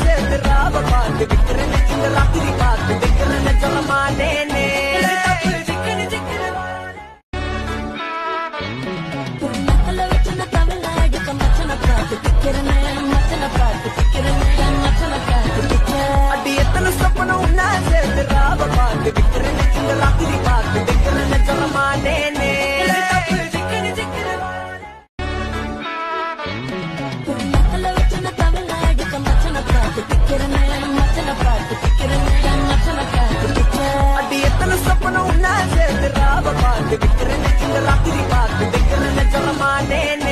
சேர்ந்து ராவ பார்த்து விக்கிறேன் இந்த ராத்திரி பார்த்து வைக்கிறேன் சொல்லமாட்டேனே அடி எத்தனை சொப்பனம் உன்னா சேர்ந்து ராவ பார்த்து விக்கிறேன் இந்த ராத்திரி பார்த்து வைக்கிறேன் சொல்லமாட்டேனே அடி எத்தனை சொப்பனம் உன்னா சேர்ந்து ராவ பார்த்து விக்கிறேன் இந்த ராத்திரி பார்த்து வைக்கிறேன் சொல்லமாட்டேனே